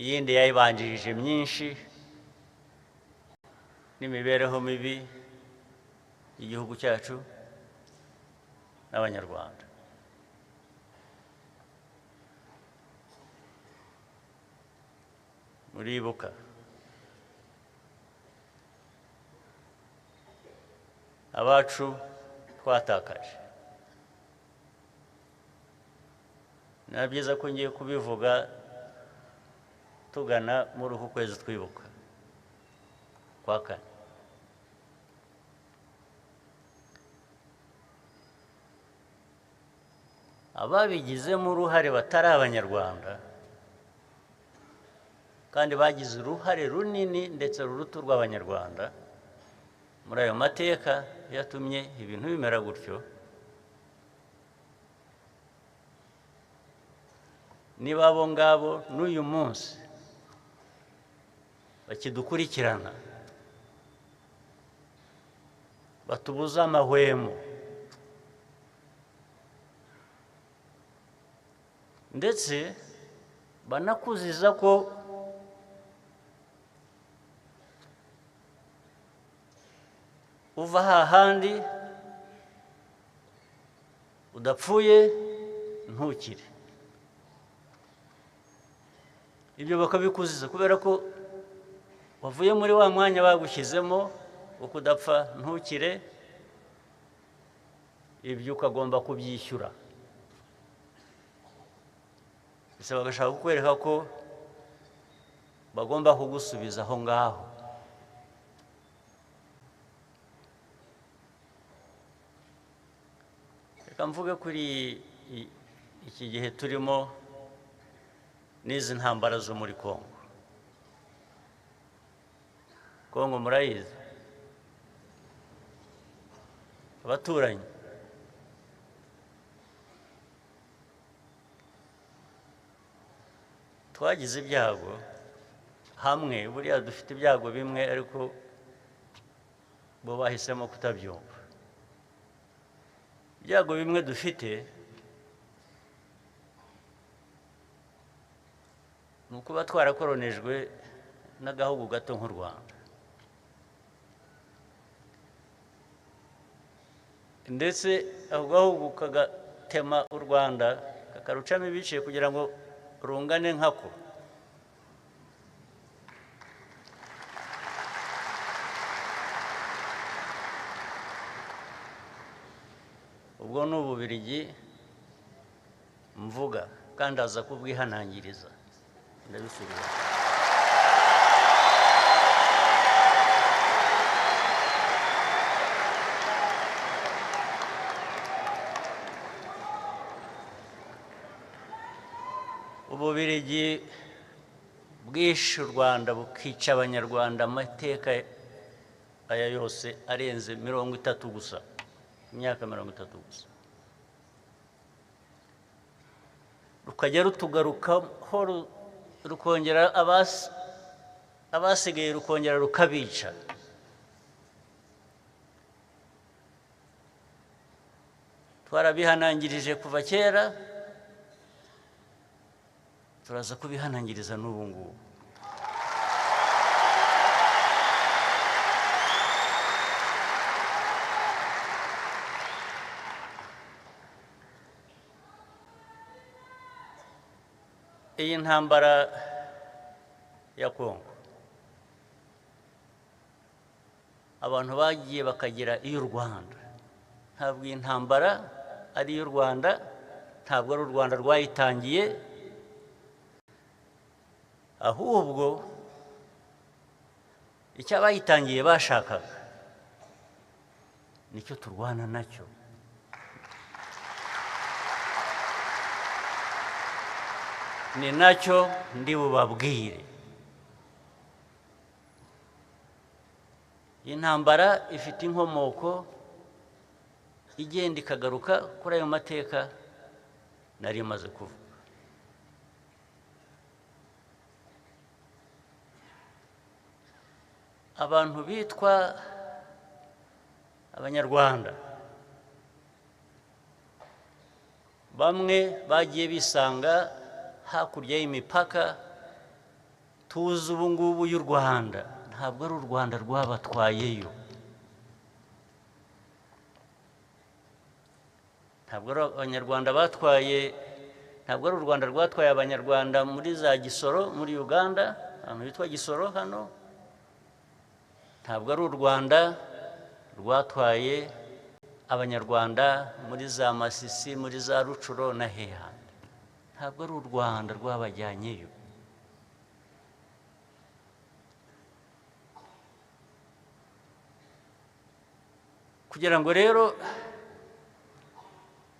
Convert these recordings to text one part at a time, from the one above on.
iyindi yayibanjirije myinshi n'imibereho mibi y'igihugu cyacu n'abanyarwanda. Muribuka abacu twatakaje. Ni byiza ko ngiye kubivuga tugana muri uku kwezi twibuka kwa kane. Ababigizemo uruhare batari abanyarwanda kandi bagize uruhare runini ndetse ruruta urw'abanyarwanda muri ayo mateka yatumye ibintu bimera gutyo, niba abo ngabo n'uyu munsi bakidukurikirana batubuza amahwemo ndetse banakuziza ko uva hahandi udapfuye ntukire, ibyo bakabikuziza kubera ko wavuye muri wa mwanya bagushyizemo wo kudapfa ntukire, ibyo ukagomba kubyishyura. Ese bagashaka kukwereka ko bagomba kugusubiza aho ngaho. Reka mvuge kuri iki gihe turimo n'izi ntambara zo muri Kongo. Kongo murayizi, abaturanyi. Twagize ibyago hamwe, buriya dufite ibyago bimwe ariko bo bahisemo kutabyumva. Ibyago bimwe dufite ni ukuba twarakoronijwe n'agahugu gato nk'u Rwanda, ndetse ako gahugu kagatema u Rwanda kakarucamo ibice kugira ngo rungane nkako. Ubwo ni Ububiligi mvuga kandi aza kubwihanangiriza, ndabisubira. Ububiligi bwishe u Rwanda bukica abanyarwanda amateka aya yose arenze 30 gusa, imyaka 30 gusa. Rukajya rutugarukaho rukongera abasigaye rukongera rukabica. Twarabihanangirije kuva kera, turaza kubihanangiriza n'ubu ngubu. Iyi ntambara ya Kongo, abantu bagiye bakagira iy'u Rwanda. Ntabwo iyi ntambara ari iy'u Rwanda, ntabwo ari u Rwanda rwayitangiye, ahubwo icyo abayitangiye bashakaga nicyo turwana nacyo. Ni nacyo ndi bubabwire. Iyi ntambara ifite inkomoko igenda ikagaruka kuri ayo mateka nari maze kuvuga. Abantu bitwa abanyarwanda bamwe bagiye bisanga hakurya y'imipaka tuzi ubu ngubu y'u Rwanda ntabwo ari u Rwanda rwabatwayeyo, ntabwo ari abanyarwanda batwaye, ntabwo ari u Rwanda rwatwaye abanyarwanda muri za Gisoro muri Uganda, ahantu hitwa Gisoro hano, ntabwo ari u Rwanda rwatwaye abanyarwanda muri za Masisi muri za Rucuro na hehandi, ntabwo ari u Rwanda rwabajyanyeyo. Kugira ngo rero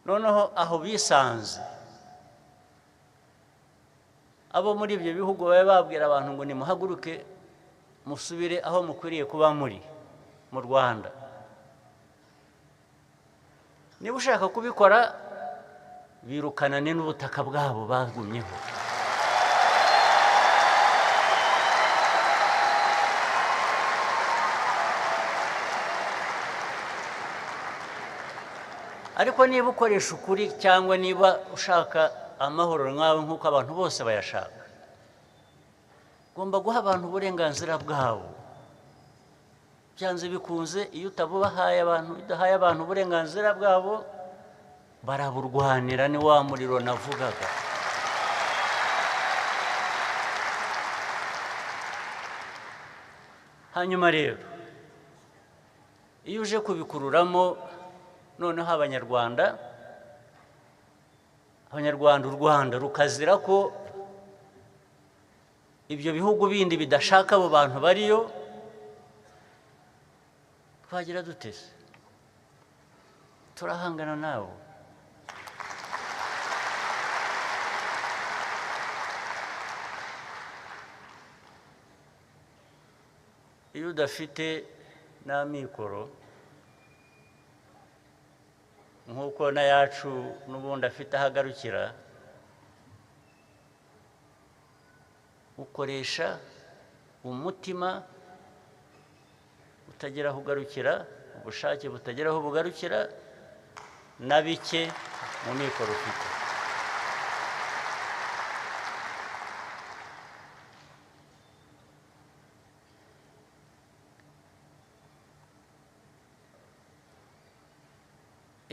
noneho aho bisanze abo muri ibyo bihugu babe babwira abantu ngo nimuhaguruke musubire aho mukwiriye kuba muri mu Rwanda, niba ushaka kubikora birukanane n'ubutaka bwabo bagumyeho. Ariko niba ukoresha ukuri cyangwa niba ushaka amahoro nkawe nk'uko abantu bose bayashaka, ugomba guha abantu uburenganzira bwabo. Byanze bikunze iyo utabubahaye abantu, udahaye abantu uburenganzira bwabo baraburwanira, ni wa muriro navugaga. Hanyuma rero iyo uje kubikururamo noneho abanyarwanda u Rwanda rukazira ko ibyo bihugu bindi bidashaka abo bantu bariyo, twagira dutese turahangana nabo. Iyo udafite n'amikoro nk'uko na yacu n'ubundi afite ahagarukira, ukoresha umutima utagira aho ugarukira, ubushake butagira aho bugarukira, na bike mu mikoro ufite.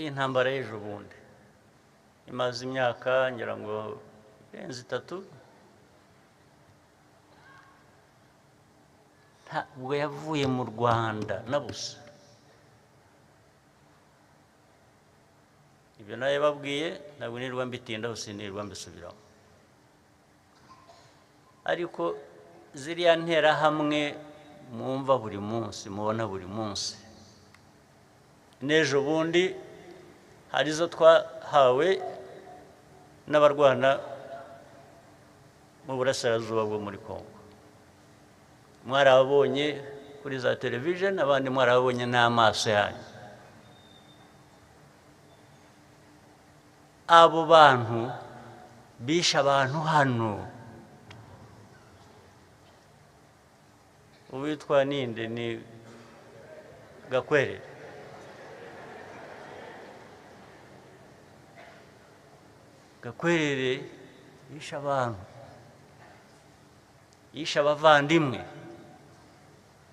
Iyi ntambara y'ejo bundi imaze imyaka ngira ngo irenze 3, ntabwo yavuye mu Rwanda na busa. Ibyo nawe babwiye ntabwo nirwa mbitindaho, sinirwa mbisubiramo. Ariko ziriya nterahamwe mwumva buri munsi, mubona buri munsi, n'ejo bundi hari izo twahawe n'abarwana mu burasirazuba bwo muri Kongo. Mwarabonye kuri za television, abandi mwarabonye n'amaso yanyu. Abo bantu bishe abantu hano. Uwitwa ninde ni Gakwerere. Gakwerere yishe abantu, yishe abavandimwe,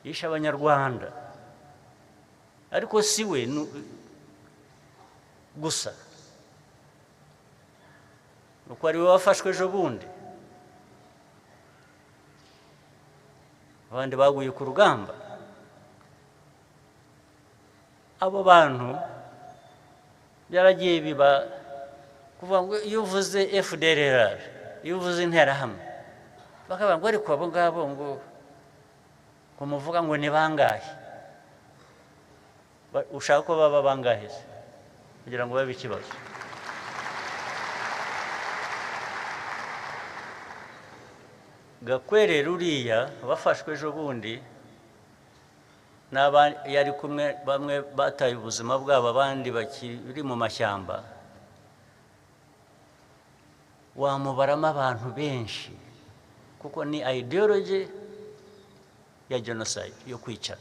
yishe abanyarwanda, ariko si we gusa, nuko ari we wafashwe ejo bundi. Abandi baguye ku rugamba. Abo bantu byaragiye biba kuvuga ngo iyo uvuze FDLR, iyo uvuze interahamwe bakavuga ngo ariko abo ngabo ngo muvuga ngo ni bangahe? Ushaka ko baba bangahe kugira ngo babe ikibazo? Gakwerere uriya bafashwe ejo bundi yari kumwe, bamwe bataye ubuzima bwabo, abandi bakiri mu mashyamba. Wamubaramo abantu benshi kuko ni ideology ya genocide, yo kwica.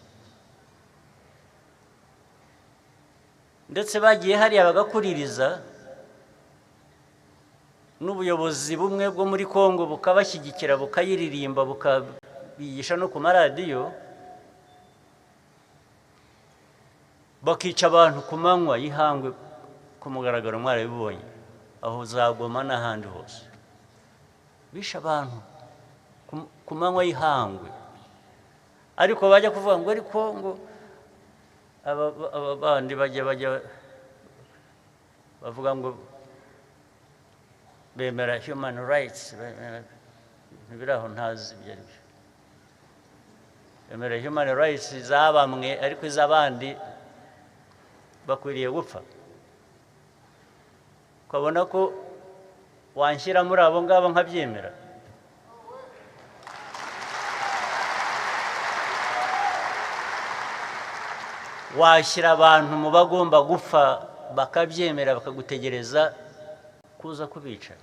Ndetse bagiye hariya bagakuririza n'ubuyobozi bumwe bwo muri Kongo bukabashyigikira bukayiririmba bukabigisha no ku maradiyo, bakica abantu ku manywa y'ihangwe ku mugaragaro mwarabibonye aho zagoma n'ahandi hose, bisha abantu ku manywa y'ihangwe. Ariko bajya kuvuga ngo ariko ngo aba bandi bajya bavuga ngo bemera human rights, biraho ntazi ibyo ari byo. Bemera human rights za bamwe ariko iz'abandi bakwiriye gupfa. Ukabona ko wanshyira muri abo ngabo nkabyemera. Washyira abantu mu bagomba gupfa bakabyemera bakagutegereza kuza kubica.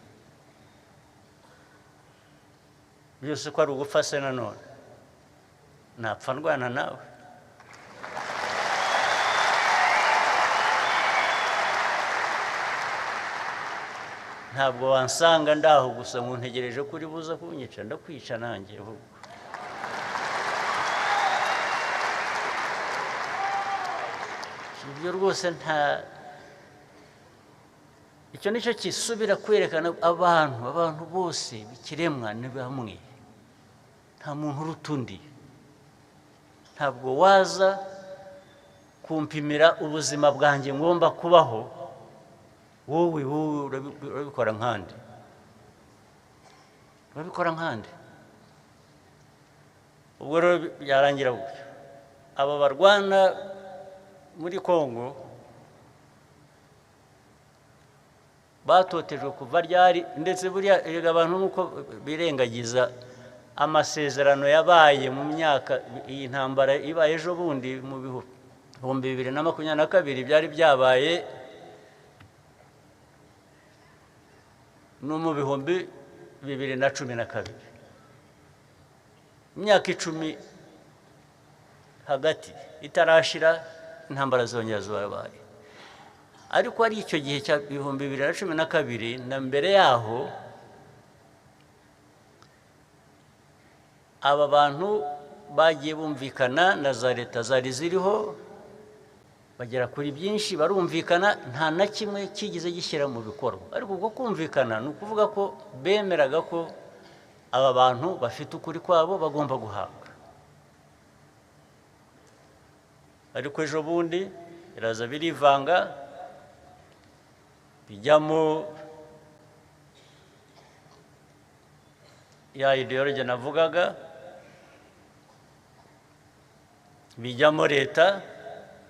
Byose ko ari ugupfa se nanone napfa ndwana nawe. Ntabwo wansanga ndaho gusa nkuntegereje kuri buza kunyica, ndakwica nanjye. Ibyo rwose icyo nicyo kisubira kwerekana abantu bose bikiremwa ni bamwe, nta muntu uruta undi. Ntabwo waza kumpimira ubuzima bwanjye ngomba kubaho, wowe urabikora nkande, ubwo rero byarangira gutyo. Aba barwana muri Kongo batotejwe kuva ryari, ndetse buriya abantu nuko birengagiza amasezerano yabaye mu myaka iyi ntambara ibaye ejo bundi mu bihumbi 2022 byari byabaye no mu bihumbi 2012. Imyaka 10 hagati itarashira intambara zongera zabaye. Ariko ari icyo gihe cya 2012 na mbere yaho aba bantu bagiye bumvikana na za leta zari ziriho, bagera kuri byinshi barumvikana, nta na kimwe kigize gishyira mu bikorwa. Ariko ubwo kumvikana ni ukuvuga ko bemeraga ko aba bantu bafite ukuri kwabo bagomba guhabwa. Ariko ejo bundi iraza birivanga bijyamo ya ideology navugaga, bijyamo leta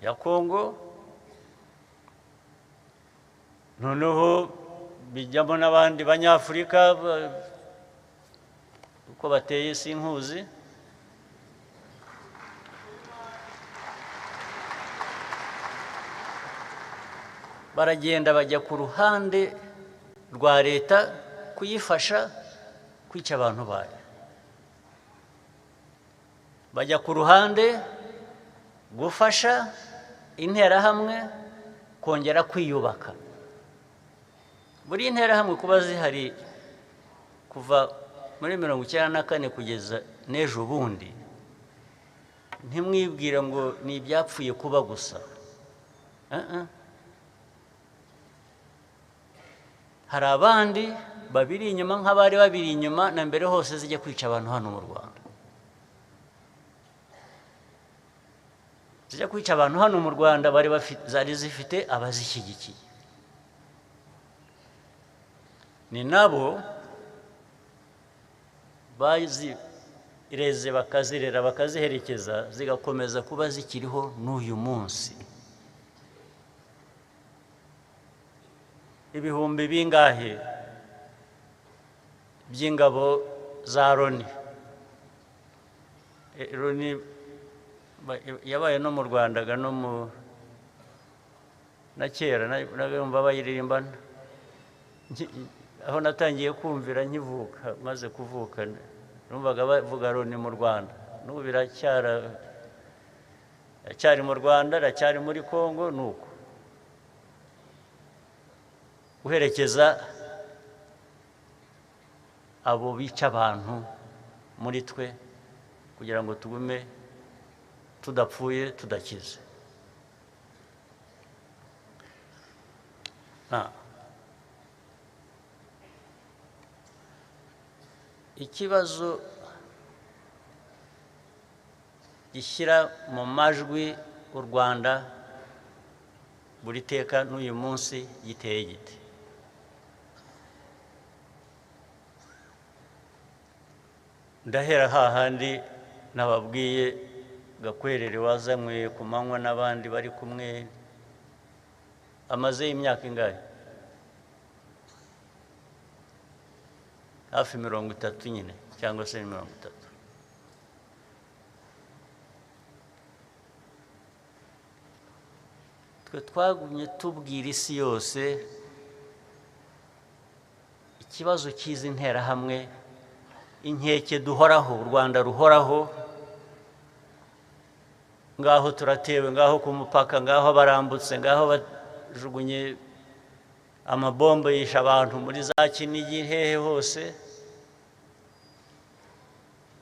ya Kongo, noneho bijyamo n'abandi banyafurika uko bateye sinkuzi. Baragenda bajya ku ruhande rwa leta kuyifasha kwica abantu bayo, bajya ku ruhande gufasha interahamwe kongera kwiyubaka. Buri interahamwe kuba zihari kuva muri 1994 kugeza n'ejo bundi, ntimwibwira ngo ni ibyapfuye kuba gusa. Hari abandi babiri inyuma nk'abari babiri inyuma na mbere hose zijya kwica abantu hano mu Rwanda. Zijya kwica abantu hano mu Rwanda zari zifite abazishyigikiye. Ni nabo bazireze bakazirera bakaziherekeza zigakomeza kuba zikiriho n'uyu munsi. Ibihumbi bingahe by'ingabo za Loni. Loni yabaye no mu Rwanda no mu na kera nabumva bayiririmbana. Aho natangiye kumvira nkivuka, maze kuvuka numvaga bavuga Loni mu Rwanda. N'ubu biracyari mu Rwanda, racyari muri Kongo nuko. Guherekeza abo bica abantu muri twe kugira ngo tugume tudapfuye tudakize. Ikibazo gishyira mu majwi u Rwanda buri teka n'uyu munsi giteye gite? Ndahera hahandi nababwiye Gakwerere wazanywe ku manywa n'abandi bari kumwe, amaze imyaka ingahe? Hafi 30 nyine cyangwa se 30. Twe twagumye tubwira isi yose ikibazo cy'izi nterahamwe, inkeke duhoraho, u Rwanda ruhoraho, ngaho turatewe, ngaho ku mupaka, ngaho barambutse, ngaho bajugunye amabombe yisha abantu muri za Kinigi, hehe hose.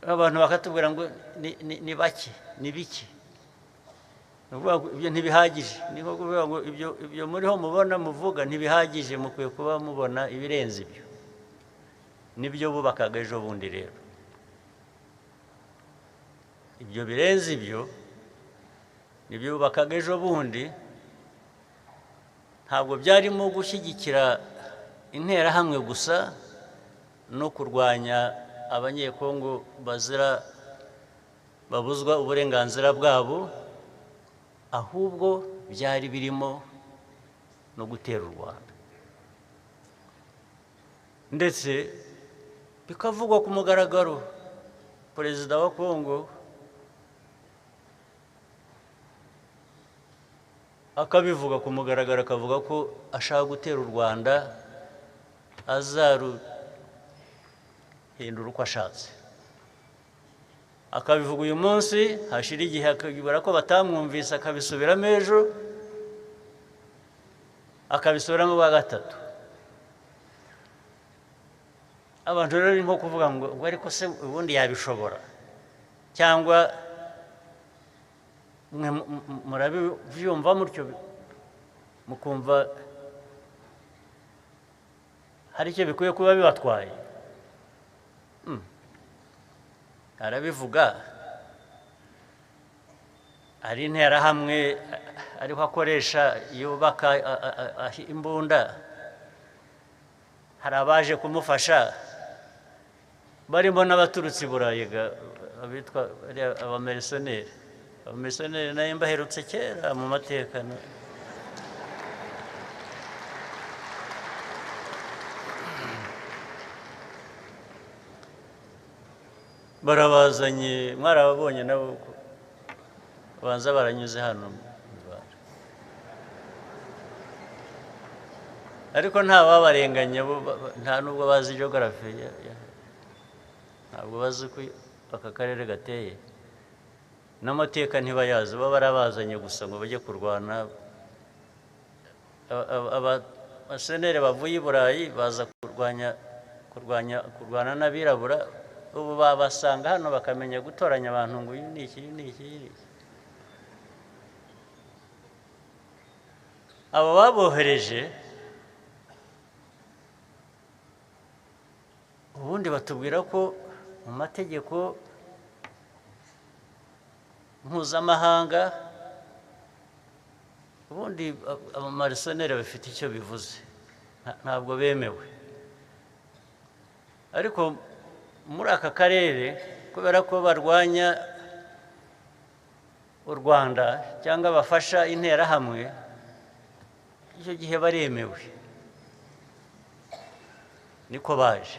Abantu bakatubwira ngo ni bake, ni biki. Ibyo ntibihagije. Niko kuvuga ngo ibyo muriho mubona muvuga ntibihagije, mukwiye kuba mubona ibirenze ibyo. Nibyo bubakaga ejo bundi rero. Ibyo birenze ibyo nibyo bubakaga ejo bundi. Ntabwo byarimo gushyigikira interahamwe gusa no kurwanya abanyekongo babuzwa uburenganzira bwabo, ahubwo byari birimo no gutera u Rwanda, ndetse bikavugwa ku mugaragaro. Perezida wa Kongo akabivuga ku mugaragaro, akavuga ko ashaka gutera u Rwanda, azaruhindura uko ashatse. Akabivuga uyu munsi, hashira igihe akabibara ko batamwumvise, akabisubiramo ejo, akabisubiramo bwa gatatu. Abantu rero ni nko kuvuga ngo ariko se ubundi yabishobora, cyangwa murabyumva mutyo mukumva hari icyo bikwiye kuba bibatwaye. Arabivuga, ari interahamwe ariho akoresha yubaka imbunda, hari abaje kumufasha barimo n'abaturutse i Burayi, abitwa abamerisoneri. Abamerisoneri nayo mbaherutse kera mu mateka. Barabazanye, mwarababonye nabo banza baranyuze hano mu Rwanda, ariko nta babarenganya, nta nubwo bazi geography, ntabwo bazi ko aka karere gateye, n'amateka ntibayazi. Baba barabazanye gusa ngo bajye kurwana. Abasenere bavuye i Burayi baza kurwana n'abirabura, ubu babasanga hano bakamenya gutoranya abantu ngo uyu ni iki, uyu ni iki, uyu ni iki. Abo babohereje ubundi batubwira ko mu mategeko mpuzamahanga ubundi abamarisoneri bafite icyo bivuze, ntabwo bemewe. Ariko muri aka karere kubera ko barwanya u Rwanda cyangwa bafasha interahamwe, icyo gihe baremewe, niko baje.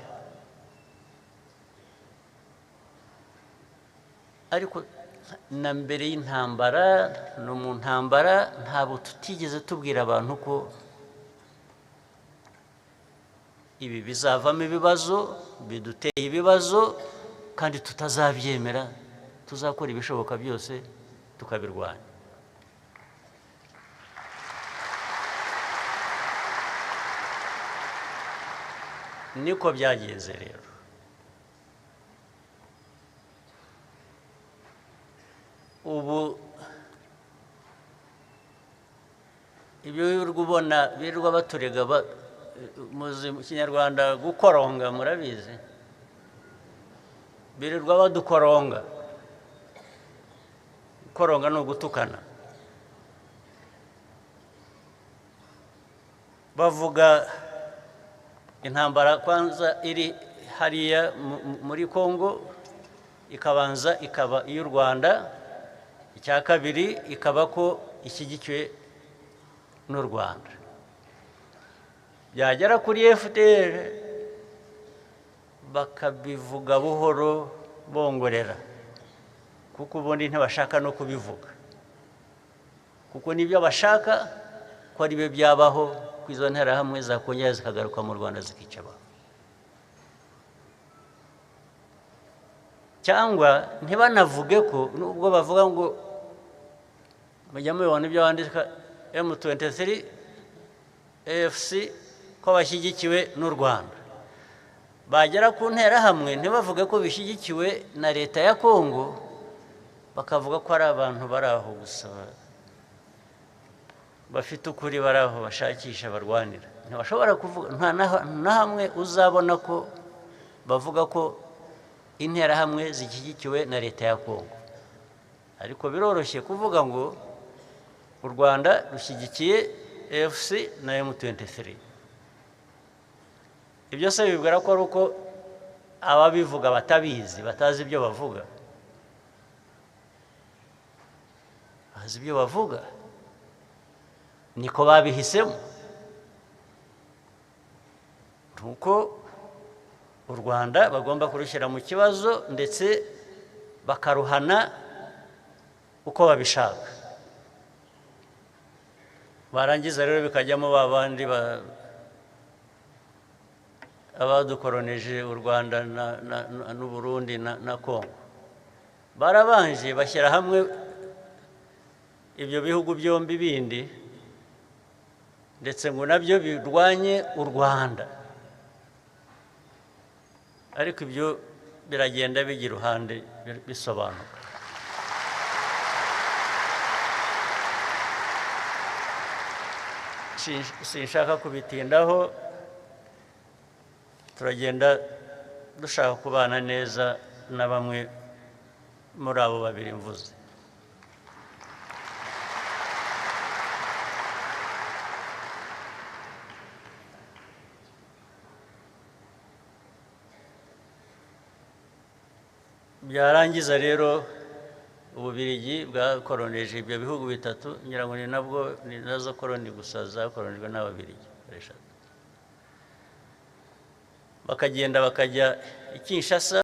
Ariko na mbere y'intambara no mu ntambara ntabwo tutigeze tubwira abantu ko ibi bizavamo ibibazo, biduteye ibibazo, kandi tutazabyemera, tuzakora ibishoboka byose tukabirwanya. Niko byagenze rero. ubu ibyo wirirwa ubona birirwa baturega muzi mu kinyarwanda gukoronga murabizi birirwa badukoronga gukoronga ni ugutukana bavuga intambara kwanza iri hariya muri Kongo ikabanza ikaba iy'u Rwanda icya kabiri ikaba ko ishyigikiwe n'u Rwanda byagera kuri FDR bakabivuga buhoro bongorera kuko ubundi ntibashaka no kubivuga kuko nibyo bashaka ko ari byo byabaho ku izo nterahamwe zakongera zikagaruka mu Rwanda zikica abantu cyangwa ntibanavuge ko nubwo bavuga ngo mujya mubibona ibyo bandika M23 AFC ko bashyigikiwe n'u Rwanda bagera ku nterahamwe ntibavuge ko bishyigikiwe na leta ya Kongo bakavuga ko ari abantu bari aho gusa bafite ukuri bari aho bashakisha barwanira ntibashobora kuvuga nta hamwe uzabona ko bavuga ko interahamwe zishyigikiwe na leta ya Kongo ariko biroroshye kuvuga ngo u Rwanda rushyigikiye AFC na M23 ibyo se bibwira ko ari uko ababivuga batabizi batazi ibyo bavuga bazi ibyo bavuga niko babihisemo nuko u Rwanda bagomba kurushyira mu kibazo ndetse bakaruhana uko babishaka barangiza rero bikajyamo babandi abadukoroneje u Rwanda n'u Burundi na Kongo barabanje bashyira hamwe ibyo bihugu byombi bindi ndetse ngo nabyo birwanye u Rwanda ariko ibyo biragenda bigira uruhande bisobanuka sinshaka kubitindaho turagenda dushaka kubana neza na bamwe muri abo babiri mvuze byarangiza rero Ububiligi bwakoroneje ibyo bihugu bitatu ngira ngo ni nabwo ni nazo koloni gusa zakoronijwe n'Ababiligi bakagenda bakajya i Kinshasa